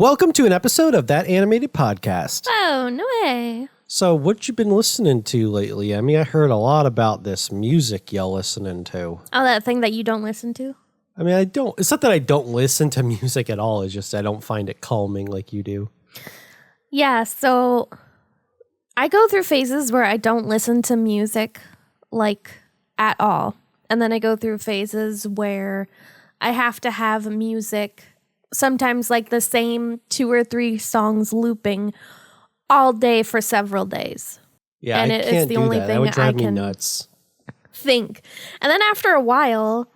Welcome to an episode of That Animated Podcast. Oh, no way. So, what you been listening to lately, Emmy? I heard a lot about this music y'all listening to. Oh, that thing that you don't listen to? I mean, it's not that I don't listen to music at all. It's just I don't find it calming like you do. Yeah, so I go through phases where I don't listen to music, like, at all. And then I go through phases where I have to have music, sometimes like the same 2 or 3 songs looping all day for several days. Yeah, and I can't it's the do only that. thing That would drive I me can nuts. think. And then after a while,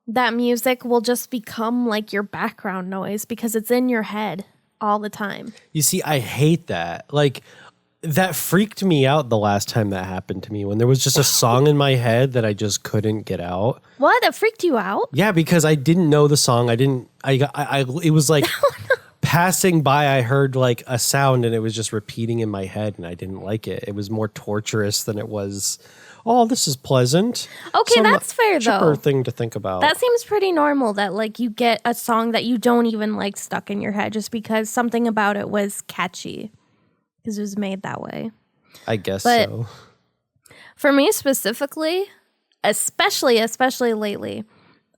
that music will just become like your background noise because it's in your head all the time. You see, I hate that. Like, that freaked me out the last time that happened to me, when there was just a song in my head that I just couldn't get out. What? That freaked you out? Yeah, because I didn't know the song. It was like passing by, I heard like a sound and it was just repeating in my head and I didn't like it. It was more torturous than it was, oh, this is pleasant. Okay, that's fair though. Chipper thing to think about. That seems pretty normal that like you get a song that you don't even like stuck in your head just because something about it was catchy. Because it was made that way. I guess but so. For me specifically, especially lately,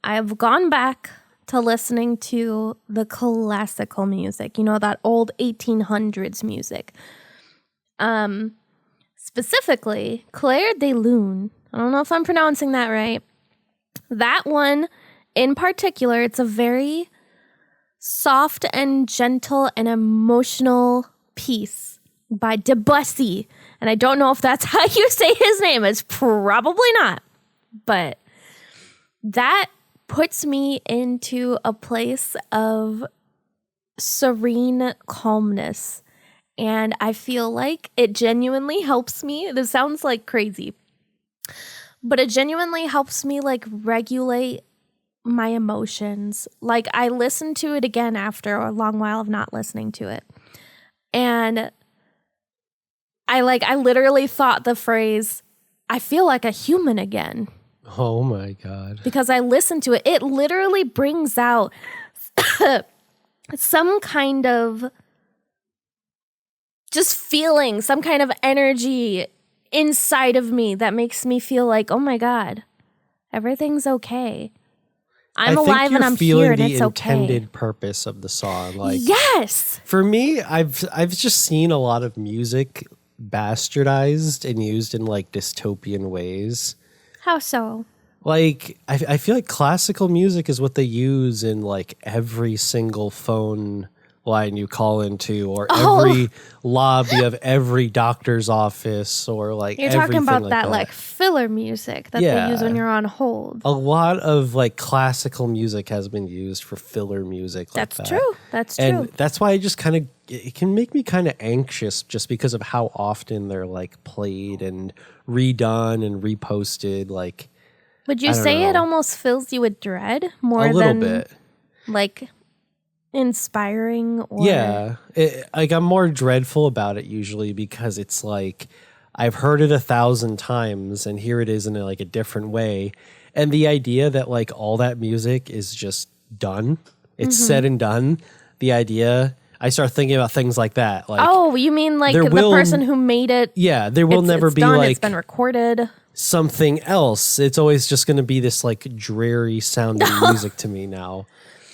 I've gone back to listening to the classical music. You know, that old 1800s music. Specifically, Clair de Lune. I don't know if I'm pronouncing that right. That one in particular, it's a very soft and gentle and emotional piece by Debussy. And I don't know if that's how you say his name. It's probably not. But that puts me into a place of serene calmness. And I feel like it genuinely helps me. This sounds like crazy. But it genuinely helps me like regulate my emotions. Like I listen to it again after a long while of not listening to it. And I literally thought the phrase, I feel like a human again. Oh my God. Because I listened to it. It literally brings out some kind of just feeling, some kind of energy inside of me that makes me feel like, oh my God, everything's okay. I'm alive and I'm here and it's okay. I think you're feeling the intended purpose of the song. Like, yes. For me, I've just seen a lot of music bastardized and used in like dystopian ways. How so? Like, I feel like classical music is what they use in like every single phone line you call into, or every lobby of every doctor's office, or like you're talking about like that like filler music that they use when you're on hold. A lot of like classical music has been used for filler music. That's like true. That's true. And that's why I just kind of, it can make me kind of anxious just because of how often they're like played and redone and reposted. Like, would you say it almost fills you with dread more a little than bit, like inspiring? Or yeah, like I'm more dreadful about it usually because it's like I've heard it 1,000 times and here it is in a different way, and the idea that like all that music is just done, it's said and done. The idea, I start thinking about things like that. Like, oh, you mean like the person who made it? Yeah, there will never be done, like it's been recorded. Something else. It's always just going to be this like dreary sounding music to me now.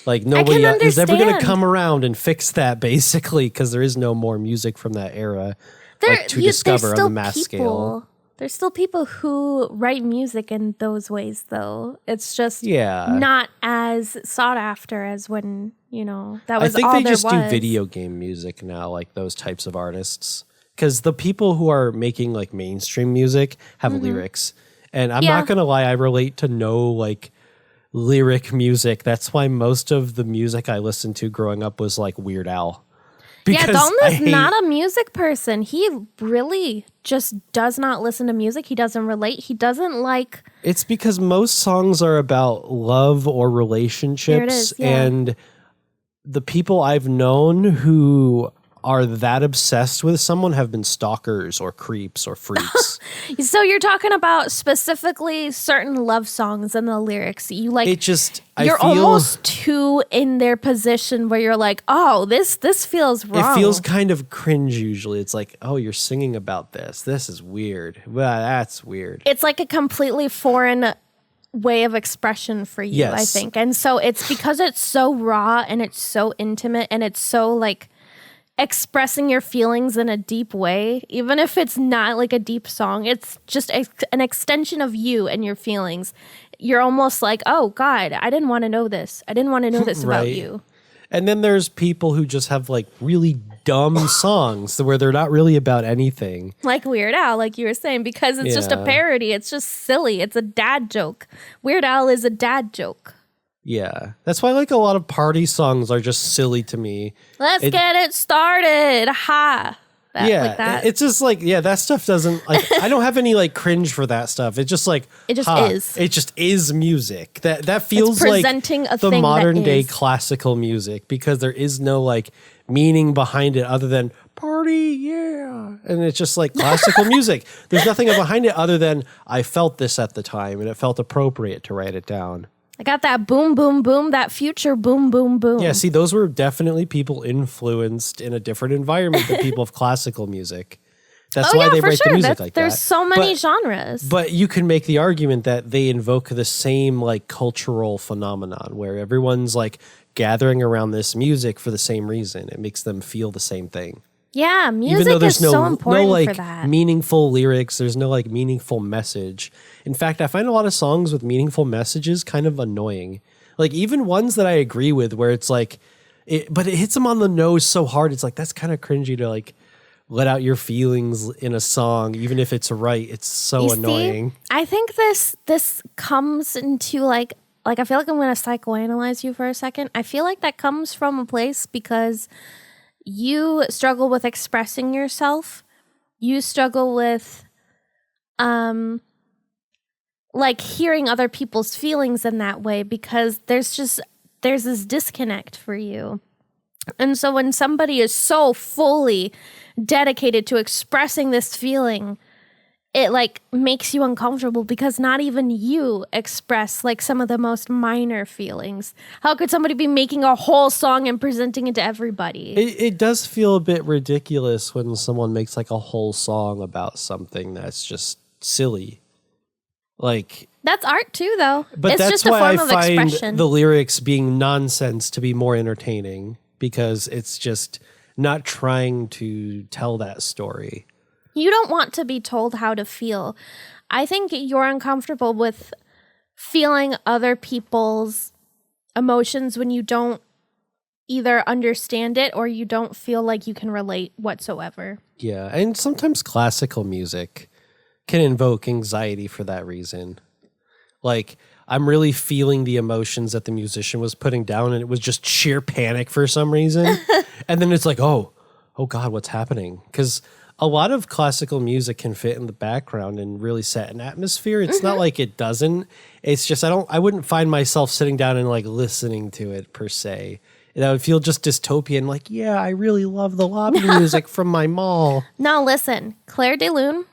Like nobody is ever going to come around and fix that, basically, because there is no more music from that era to discover on the mass scale. There's still people who write music in those ways, though. It's just not as sought after as when, that was all there was. I think they just do video game music now, like those types of artists. Because the people who are making like mainstream music have lyrics. And I'm not going to lie, I relate to no like lyric music. That's why most of the music I listened to growing up was like Weird Al. Dalton is not a music person. He really just does not listen to music. He doesn't relate. He doesn't like... It's because most songs are about love or relationships. And the people I've known who are that obsessed with someone have been stalkers or creeps or freaks. So you're talking about specifically certain love songs and the lyrics. You like It just you're almost too in their position where you're like, oh, this feels wrong. It feels kind of cringe usually. It's like, oh, you're singing about this. This is weird. Well, that's weird. It's like a completely foreign way of expression for you, Yes. I think. And so it's because it's so raw and it's so intimate and it's so like expressing your feelings in a deep way, even if it's not like a deep song, it's just an extension of you and your feelings. You're almost like, oh God, I didn't want to know this. I didn't want to know this about Right. you. And then there's people who just have like really dumb songs where they're not really about anything. Like Weird Al, like you were saying, because it's just a Yeah. parody. It's just silly. It's a dad joke. Weird Al is a dad joke. Yeah. That's why like a lot of party songs are just silly to me. Let's get it started. Ha. Like that. It's just like, that stuff doesn't like, I don't have any like cringe for that stuff. It's just like, It just is. It just is music. That feels like presenting a the thing that modern day is. classical music because there is no like meaning behind it other than party, yeah. And it's just like classical music. There's nothing behind it other than I felt this at the time and it felt appropriate to write it down. I got that boom, boom, boom, that future boom, boom, boom. Yeah, see, those were definitely people influenced in a different environment than people of classical music. That's why they for write sure. the music like There's that. so many genres. But you can make the argument that they invoke the same like cultural phenomenon where everyone's like gathering around this music for the same reason. It makes them feel the same thing. Yeah, Even music though there's is so important no like for that. meaningful lyrics, there's no like meaningful message. In fact, I find a lot of songs with meaningful messages kind of annoying. Like even ones that I agree with where it's like, but it hits them on the nose so hard. It's like, that's kind of cringy to like let out your feelings in a song, even if it's right. It's so You annoying. see, I think this comes into like I feel like I'm going to psychoanalyze you for a second. I feel like that comes from a place because you struggle with expressing yourself. You struggle with like hearing other people's feelings in that way because there's this disconnect for you. And so when somebody is so fully dedicated to expressing this feeling, it like makes you uncomfortable because not even you express like some of the most minor feelings. How could somebody be making a whole song and presenting it to everybody? It does feel a bit ridiculous when someone makes like a whole song about something that's just silly. Like, That's art too, though. but It's that's just a why form I of find expression. the lyrics being nonsense to be more entertaining because it's just not trying to tell that story. You don't want to be told how to feel. I think you're uncomfortable with feeling other people's emotions when you don't either understand it or you don't feel like you can relate whatsoever. Yeah, and sometimes classical music can invoke anxiety for that reason. Like, I'm really feeling the emotions that the musician was putting down, and it was just sheer panic for some reason. And then it's like, oh God, what's happening? Because a lot of classical music can fit in the background and really set an atmosphere. It's not like it doesn't. It's just I wouldn't find myself sitting down and like listening to it per se. And I would feel just dystopian, like, yeah, I really love the lobby music from my mall. Now listen, Claire de Lune,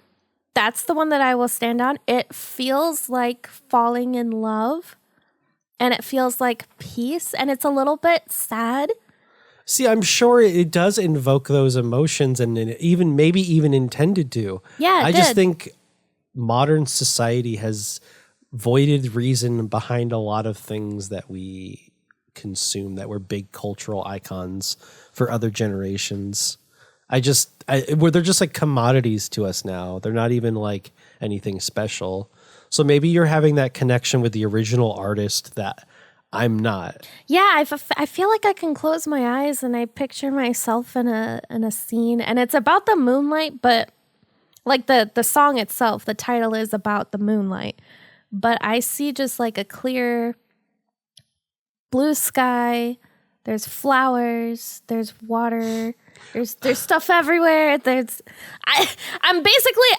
that's the one that I will stand on. It feels like falling in love and it feels like peace and it's a little bit sad. See, I'm sure it does invoke those emotions and even maybe even intended to. Yeah, I it just did. think modern society has voided reason behind a lot of things that we consume that were big cultural icons for other generations. Where they're just like commodities to us now. They're not even like anything special. So maybe you're having that connection with the original artist that I'm not. Yeah, I feel like I can close my eyes and I picture myself in a scene and it's about the moonlight, but like the song itself, the title is about the moonlight. But I see just like a clear blue sky, there's flowers, there's water, there's stuff everywhere. I'm basically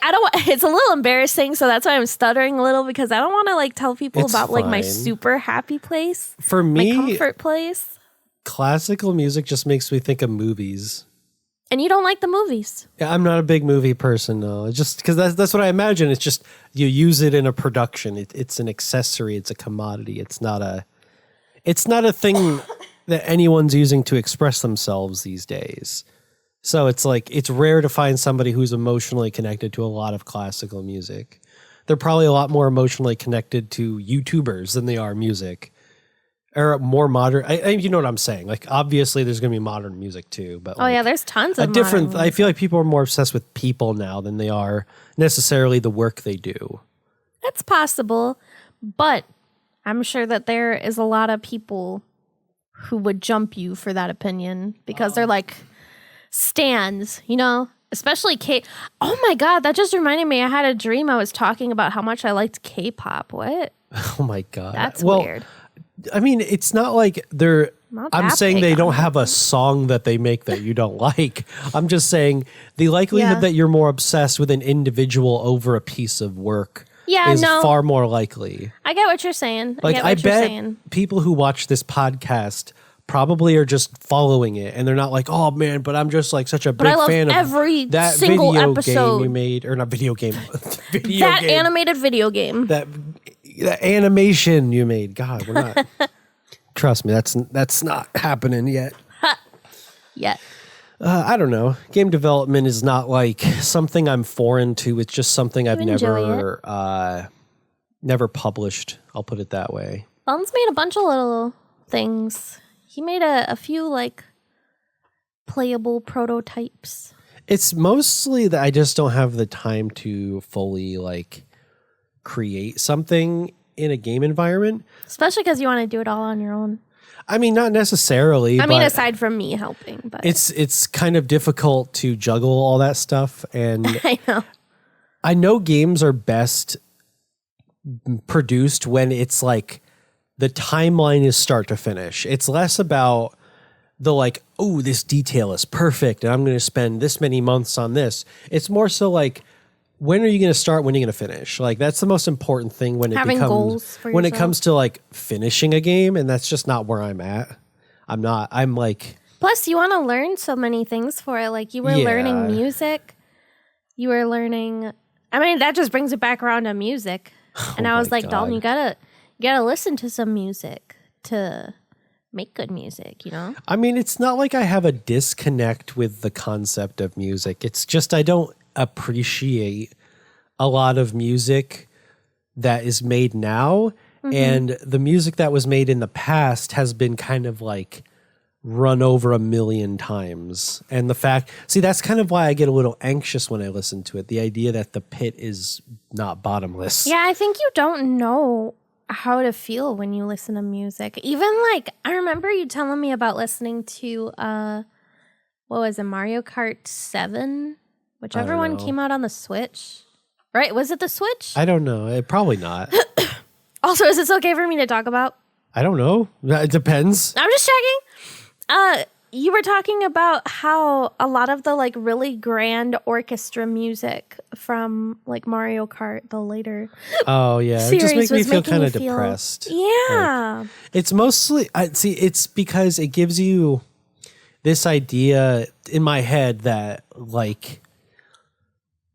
it's a little embarrassing, so that's why I'm stuttering a little because I don't want to like tell people It's about like my fine. super happy place, For my me, comfort place. classical music just makes me think of movies. And you don't like the movies. Yeah, I'm not a big movie person, no. It's just because that's what I imagine. It's just you use it in a production. It's an accessory. It's a commodity. It's not a thing that anyone's using to express themselves these days. So it's like it's rare to find somebody who's emotionally connected to a lot of classical music. They're probably a lot more emotionally connected to YouTubers than they are music. Or more modern. You know what I'm saying? Like, obviously, there's going to be modern music too, but There's tons of different. modern I feel like people are more obsessed with people now than they are necessarily the work they do. That's possible, but I'm sure that there is a lot of people who would jump you for that opinion because they're like stans, you know. Especially K. Oh my God, that just reminded me. I had a dream. I was talking about how much I liked K-pop. What? Oh my God, that's weird. I mean, it's not like they're. I'm saying they don't have a song that they make that you don't like. I'm just saying the likelihood that you're more obsessed with an individual over a piece of work is far more likely. I get what you're saying. Like, I bet people who watch this podcast probably are just following it, and they're not like, "Oh man," but I'm just like such a big fan of every that single video episode game you made, or not video game, animated video game. That animation you made. God, we're not. Trust me, that's not happening yet. Yet. I don't know. Game development is not like something I'm foreign to. It's just something I've never published. I'll put it that way. Dalton's made a bunch of little things. He made a few like playable prototypes. It's mostly that I just don't have the time to fully like create something in a game environment. Especially because you want to do it all on your own. I mean, not necessarily. I mean, aside from me helping, but it's kind of difficult to juggle all that stuff. And I know games are best produced when it's like the timeline is start to finish. It's less about the like, oh, this detail is perfect and I'm going to spend this many months on this. It's more so like, when are you going to start? When are you going to finish? Like, that's the most important thing when it comes to like finishing a game. And that's just not where I'm at. I'm like. Plus, you want to learn so many things for it. Like, you were learning music. You were learning. I mean, that just brings it back around to music. And I was like, God. Dalton, you gotta listen to some music to make good music, you know? I mean, it's not like I have a disconnect with the concept of music. It's just I don't appreciate a lot of music that is made now, and the music that was made in the past has been kind of like run over 1,000,000 times. And that's kind of why I get a little anxious when I listen to it. The idea that the pit is not bottomless. Yeah, I think you don't know how to feel when you listen to music. Even like, I remember you telling me about listening to, what was it, Mario Kart 7? Whichever one came out on the Switch. Right? Was it the Switch? I don't know. Probably not. Also, is this okay for me to talk about? I don't know. It depends. I'm just checking. You were talking about how a lot of the like really grand orchestra music from like Mario Kart, the later it just makes me feel kind of depressed. Yeah. Like, it's mostly, it's because it gives you this idea in my head that like,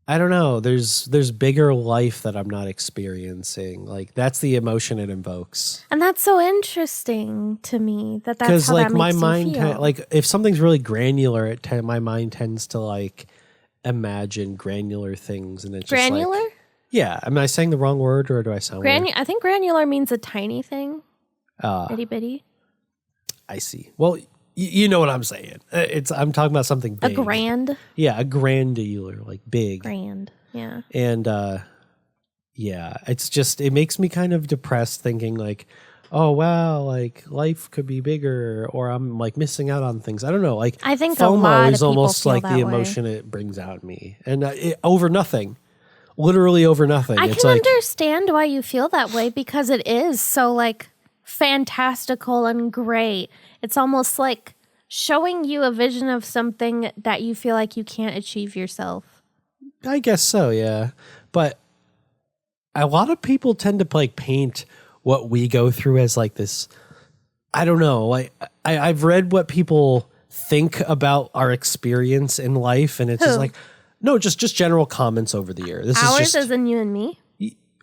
I don't know, there's bigger life that I'm not experiencing. Like, that's the emotion it invokes. And that's so interesting to me that's how like, that makes my you mind feel. like if something's really granular, my mind tends to like imagine granular things, and it's granular? Just like, yeah. Am I saying the wrong word, or do I sound weird? I think granular means a tiny thing. Itty bitty. I see. Well, you know what I'm saying. I'm talking about something big. A grand? Yeah, a grandular, like big. Grand, yeah. And it's just, it makes me kind of depressed thinking like, oh wow, like life could be bigger, or I'm like missing out on things. I don't know. Like, I think FOMO a lot is of almost feel like that the way. emotion it brings out in me, and over nothing. Literally over nothing. I can understand why you feel that way, because it is so like fantastical and great. It's almost like showing you a vision of something that you feel like you can't achieve yourself. I guess so, yeah. But a lot of people tend to like paint what we go through as like this, I don't know, like I've read what people think about our experience in life, and it's just like, no, just general comments over the year. This Ours is just isn't you and me.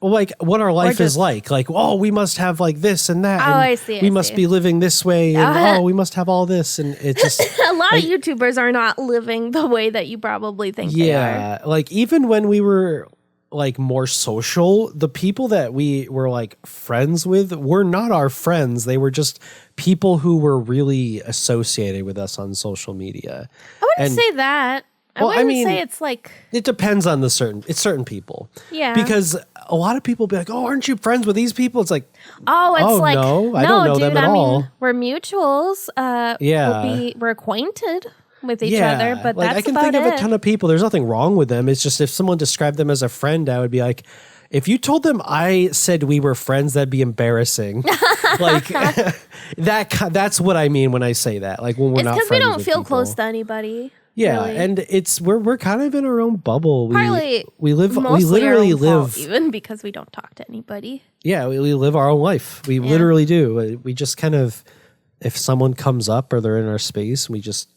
like what our life is like. Like, oh, we must have like this and that. Oh, and I see. We must be living this way, and oh, we must have all this, and it's just A lot of YouTubers are not living the way that you probably think they are. yeah. Like even when we were like more social, the people that we were like friends with were not our friends. They were just people who were really associated with us on social media. I wouldn't say that. I wouldn't say it's like... It depends on certain people. Yeah. Because a lot of people be like, oh, aren't you friends with these people? It's like, oh, it's like, no, I don't know dude, them at all. Mean, we're mutuals. We're acquainted with each other, but like, that's I can about think of it. a ton of people. There's nothing wrong with them. It's just if someone described them as a friend, I would be like, if you told them I said we were friends, that'd be embarrassing. Like that's what I mean when I say that. Like when we're not friends because we don't with feel people. close to anybody. Yeah, really. and it's we're kind of in our own bubble. Partly, we mostly literally our own live fault, even because we don't talk to anybody. Yeah, we live our own life. We literally do. We just kind of, if someone comes up or they're in our space, we just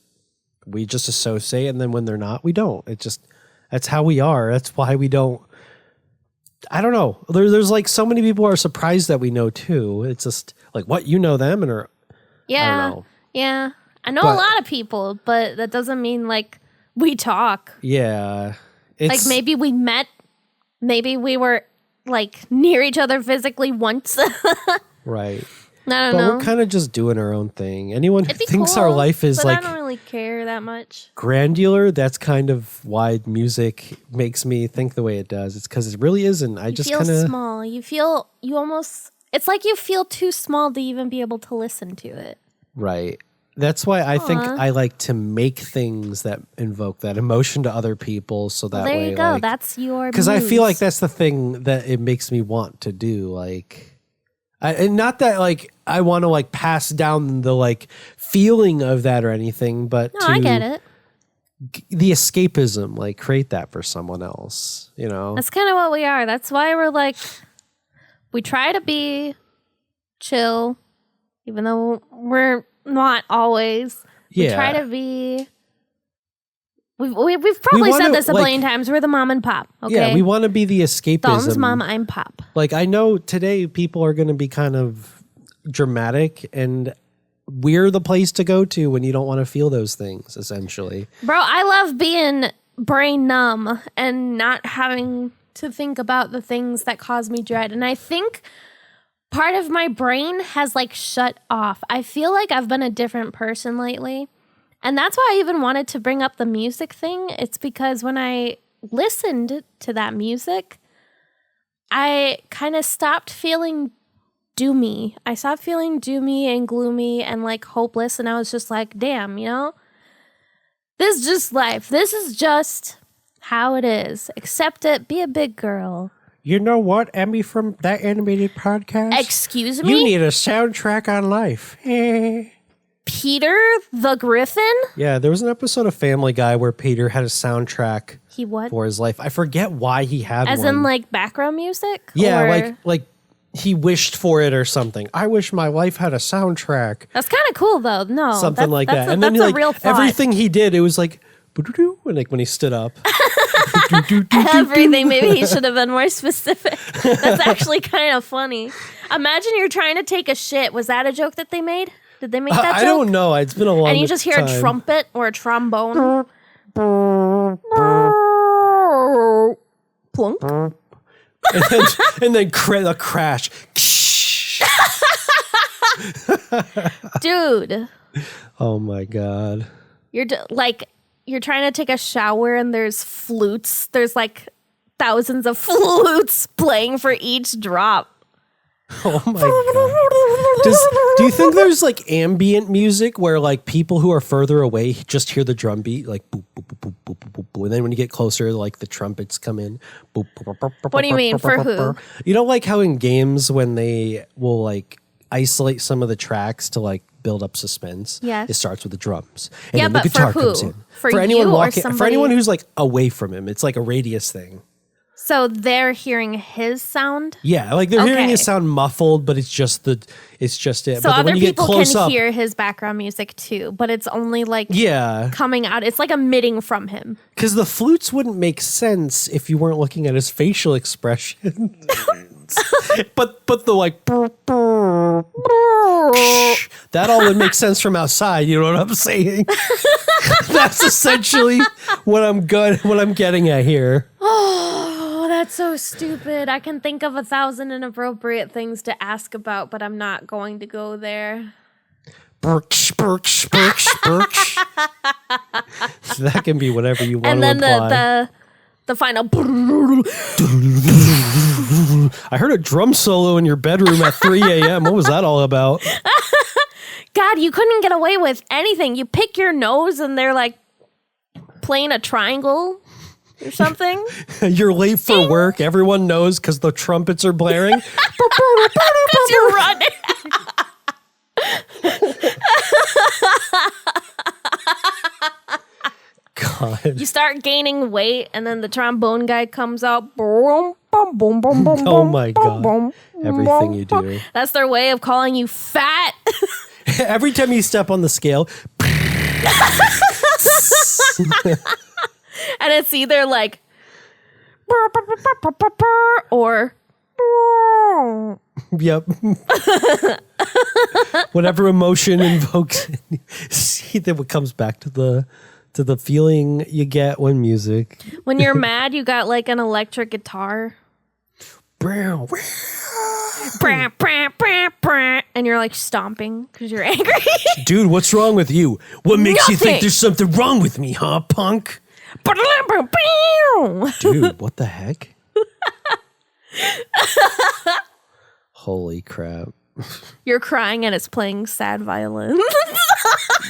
associate, and then when they're not, we don't. That's how we are. That's why we don't. I don't know. There's like so many people are surprised that we know too. It's just like, what, you know them, and I don't know. Yeah. I know a lot of people, but that doesn't mean like we talk. Yeah. Like maybe we met, maybe we were like near each other physically once. Right. I don't But know. we're kind of just doing our own thing. Anyone who It'd be thinks cool, our life is but like I don't really care that much. granular, that's kind of why music makes me think the way it does. It's because it really isn't. I just feel kind of small. You almost, it's like you feel too small to even be able to listen to it. right. That's why I think I like to make things that invoke that emotion to other people. So that There way, you go. like, That's your because I feel muse. like that's the thing that it makes me want to do. Like, and not that like I want to like pass down the like feeling of that or anything, but No, I get it. The escapism, like create that for someone else. You know, That's kind of what we are. That's why we're like, we try to be chill, even though we're not always. We try to be. We've probably said this a billion times. We're the mom and pop. Okay. Yeah, we want to be the escapism. Dalton's mom, I'm pop. Like I know today people are going to be kind of dramatic, and we're the place to go to when you don't want to feel those things. Essentially, Bro, I love being brain numb and not having to think about the things that cause me dread. And I think part of my brain has like shut off. I feel like I've been a different person lately. And that's why I even wanted to bring up the music thing. It's because when I listened to that music, I kind of stopped feeling doomy. I stopped feeling doomy and gloomy and like hopeless. And I was just like, damn, you know? This is just life. This is just how it is. Accept it. Be a big girl. you know what, Emmy from that animated podcast? Excuse me? You need a soundtrack on life. Peter the Griffin? Yeah, there was an episode of Family Guy where Peter had a soundtrack He what? for his life. I forget why he had As one. in like background music? Yeah, Or- like he wished for it or something. I wish my life had a soundtrack. That's kind of cool though. No. Something like that. And then that's like a real thought. everything he did, it was like "Boo-doo-doo," and like when he stood up. Everything. Maybe he should have been more specific. That's actually kind of funny. Imagine you're trying to take a shit. Was that a joke that they made? Did they make that joke? I don't know. It's been a long time. And you just hear a trumpet or a trombone. Plunk. and then a crash. Dude, Oh my god. you're trying to take a shower and there's flutes. There's like thousands of flutes playing for each drop. Oh my god. Do you think there's like ambient music where like people who are further away just hear the drum beat like boop boop boop boop boop boop boop, and then when you get closer like the trumpets come in. Boop, boop, boop, boop, What do you mean, for who? You know, like how in games when they will like isolate some of the tracks to like build up suspense. Yes. It starts with the drums. And Yeah, then the but for guitar who? comes in. For anyone you or for somebody- anyone who's like away from him. It's like a radius thing. So they're hearing his sound? Yeah, like they're hearing Okay. his sound muffled, but it's just it. So But then other when you get people close can up, hear his background music too, but it's only like yeah, coming out. It's like emitting from him. because the flutes wouldn't make sense if you weren't looking at his facial expression. but the like that all would make sense from outside. You know what I'm saying? That's essentially what I'm getting at here. Oh, that's so stupid. I can think of 1,000 inappropriate things to ask about, but I'm not going to go there. Birch. That can be whatever you want And to then imply. the final. I heard a drum solo in your bedroom at 3 a.m. What was that all about? God, you couldn't get away with anything. You pick your nose and they're like playing a triangle or something. You're late for work. Everyone knows because the trumpets are blaring. Because you're running. God. You start gaining weight and then the trombone guy comes out. Boom, boom, boom, boom, boom, Oh boom, my boom, God. boom, Everything you boom. do. That's their way of calling you fat. Every time you step on the scale, And it's either like or yep. Whatever emotion invokes. See that what comes back to the feeling you get when music. when you're mad, you got like an electric guitar. Brow. Brah, brah, brah, brah, and you're like stomping because you're angry. Dude, what's wrong with you? What makes you Nothing. think there's something wrong with me, huh, punk? Dude, what the heck? Holy crap. You're crying and it's playing sad violin.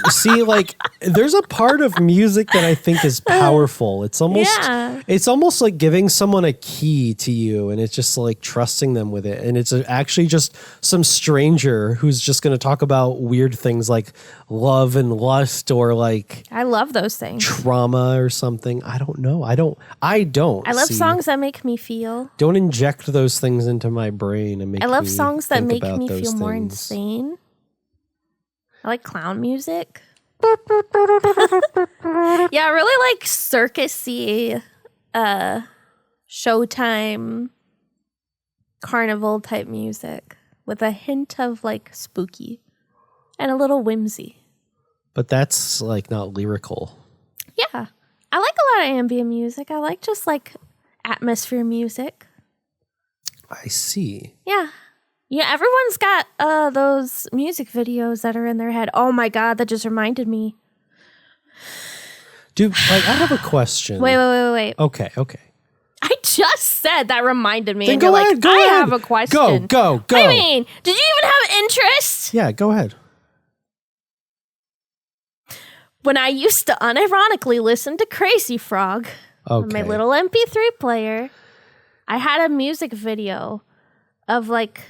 See, like, there's a part of music that I think is powerful. It's almost like giving someone a key to you, and it's just like trusting them with it. And it's actually just some stranger who's just going to talk about weird things like love and lust or like I love those things. trauma or something. I don't know. I don't. I love see. songs that make me feel. Don't inject those things into my brain and make I love me songs that think make about me those feel more things. insane. I like clown music. Yeah, I really like circusy, Showtime, carnival type music with a hint of like spooky and a little whimsy. But that's like not lyrical. Yeah, I like a lot of ambient music. I like just like atmosphere music. I see. Yeah. Yeah, everyone's got those music videos that are in their head. Oh my God, that just reminded me. Dude, like, I have a question. Wait. Okay. I just said that reminded me. Then And go you're ahead, like, go I ahead. have a question. Go. I mean, did you even have interest? Yeah, go ahead. When I used to unironically listen to Crazy Frog on my Okay. little MP3 player, I had a music video of like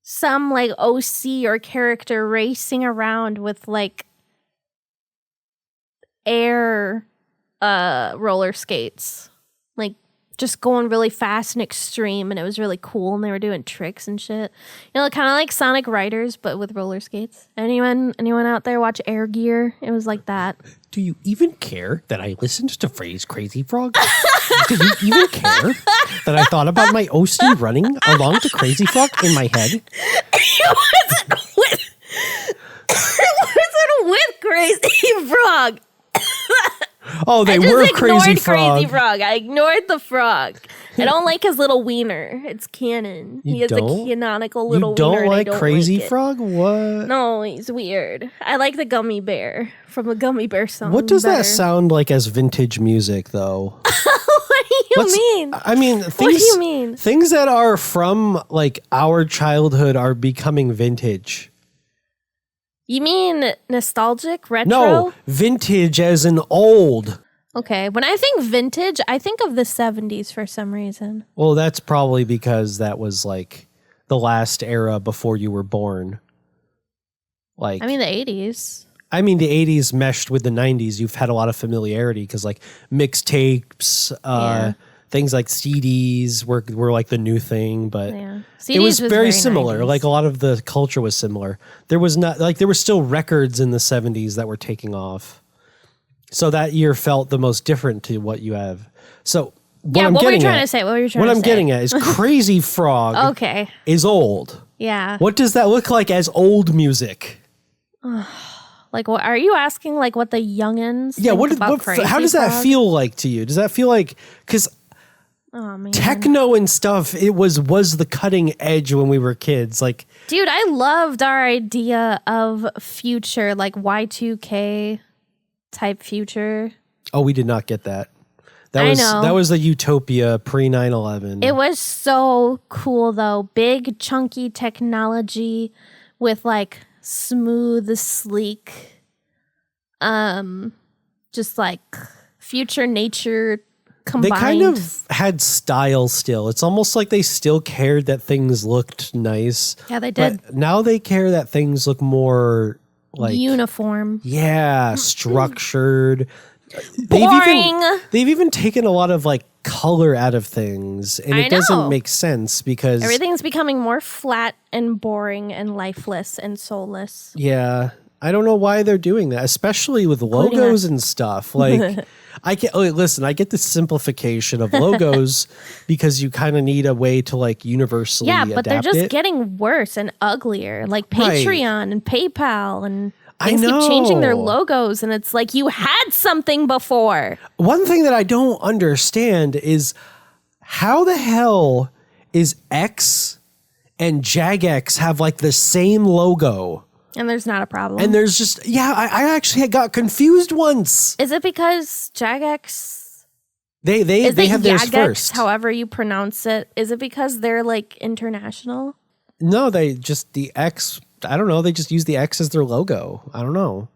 some like OC or character racing around with like air roller skates, like just going really fast and extreme, and it was really cool, and they were doing tricks and shit, you know, kind of like Sonic Riders but with roller skates. Anyone out there watch Air Gear? It was like that. Do you even care that I listened to Phrase Crazy Frog? Do you even care that I thought about my OC running along to Crazy Frog in my head? It wasn't with Crazy Frog. Oh, they I just were ignored Crazy Frog. Crazy Frog. I ignored the frog. I don't like his little wiener. It's canon. You He has don't? a canonical little You don't wiener. like and I don't Crazy like it. Frog? What? No, he's weird. I like the gummy bear from the Gummy Bear song. What does better. that sound like as vintage music, though? What do you mean? I mean, things, What do you mean? Things that are from like our childhood are becoming vintage. You mean nostalgic, retro? No, vintage as in old. Okay, when I think vintage, I think of the 70s for some reason. Well, that's probably because that was like the last era before you were born. Like, I mean, the 80s. the 80s meshed with the 90s. You've had a lot of familiarity because like mixtapes, things like CDs were like the new thing, but Yeah. it was CDs very similar. 90s. Like a lot of the culture was similar. There was not like there were still records in the 70s that were taking off. So that year felt the most different to what you have. So What were you trying to say? What were you trying What to I'm say? getting at is Crazy Frog Okay. is old. Yeah. What does that look like as old music? Like, what are you asking? Like, what the youngins? Yeah, think about Crazy how does that Frog? feel like to you? Does that feel like because Oh man, techno and stuff? It was the cutting edge when we were kids. Like, dude, I loved our idea of future, like Y2K type future. oh, we did not get that. I know. That was the utopia pre 9/11. It was so cool though. Big chunky technology with like smooth, sleek, just like future nature combined. They kind of had style still. It's almost like they still cared that things looked nice. Yeah, they did. But now they care that things look more like Uniform. yeah, structured. Boring. They've even taken a lot of like color out of things, and I it doesn't know. make sense because Everything's becoming more flat and boring and lifeless and soulless. yeah, I don't know why they're doing that, especially with Including logos and stuff. Like, I get the simplification of logos because you kind of need a way to like universally Yeah, but they're adapt just it. getting worse and uglier. Like Right. Patreon and PayPal and I things keep changing their know. logos, and it's like you had something before. One thing that I don't understand is how the hell is X and Jagex have like the same logo? And there's not a problem. And there's just, yeah, I actually got confused once. Is it because Jagex They is it have theirs Jagex, first. however you pronounce it? Is it because they're like international? No, they just, the X, I don't know, they just use the X as their logo. I don't know.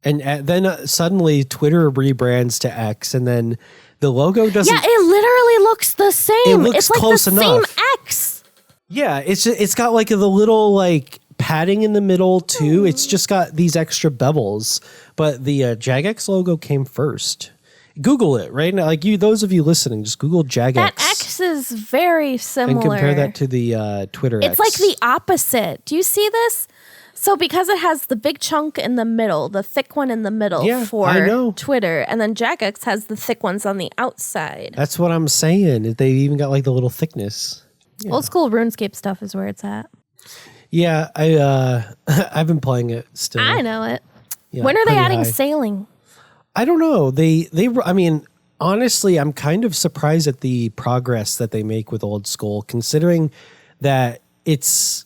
And then suddenly Twitter rebrands to X, and then the logo doesn't. Yeah, it literally looks the same. It looks it's like close the enough. same X. Yeah, it's got like the little like padding in the middle too. It's just got these extra bevels, but the Jagex logo came first. Google it right now. Like those of you listening, just Google Jagex. That X is very similar. and compare that to the Twitter It's X. like the opposite. Do you see this? So because it has the big chunk in the middle, the thick one in the middle Yeah, for I know. Twitter, and then Jagex has the thick ones on the outside. That's what I'm saying. They even got like the little thickness. Old school RuneScape stuff is where it's at. Yeah, I've been playing it still. I know it. Yeah, When are they pretty adding high. sailing? I don't know. I mean, honestly, I'm kind of surprised at the progress that they make with Old School, considering that it's,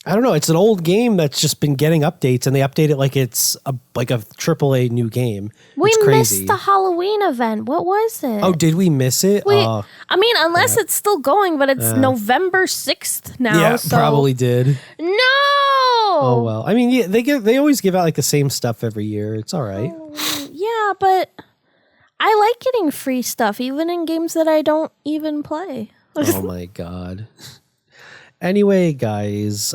I don't know, it's an old game that's just been getting updates, and they update it like it's a AAA new game. We It's crazy. missed the Halloween event. What was it? Oh, did we miss it? We, Oh, I mean, unless it's still going, but it's November 6th now. yeah, so. probably did. No. Oh well. I mean, yeah, they always give out like the same stuff every year. It's all right. Yeah, but I like getting free stuff, even in games that I don't even play. Oh my god. Anyway, guys,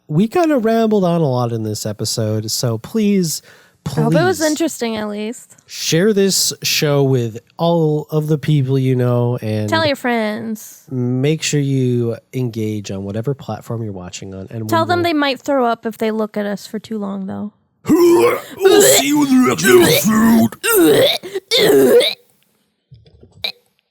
we kind of rambled on a lot in this episode, so please I hope it was interesting at least. share this show with all of the people you know, and Tell your friends. make sure you engage on whatever platform you're watching on. And Tell them they might throw up if they look at us for too long, though. We'll see you in the next episode.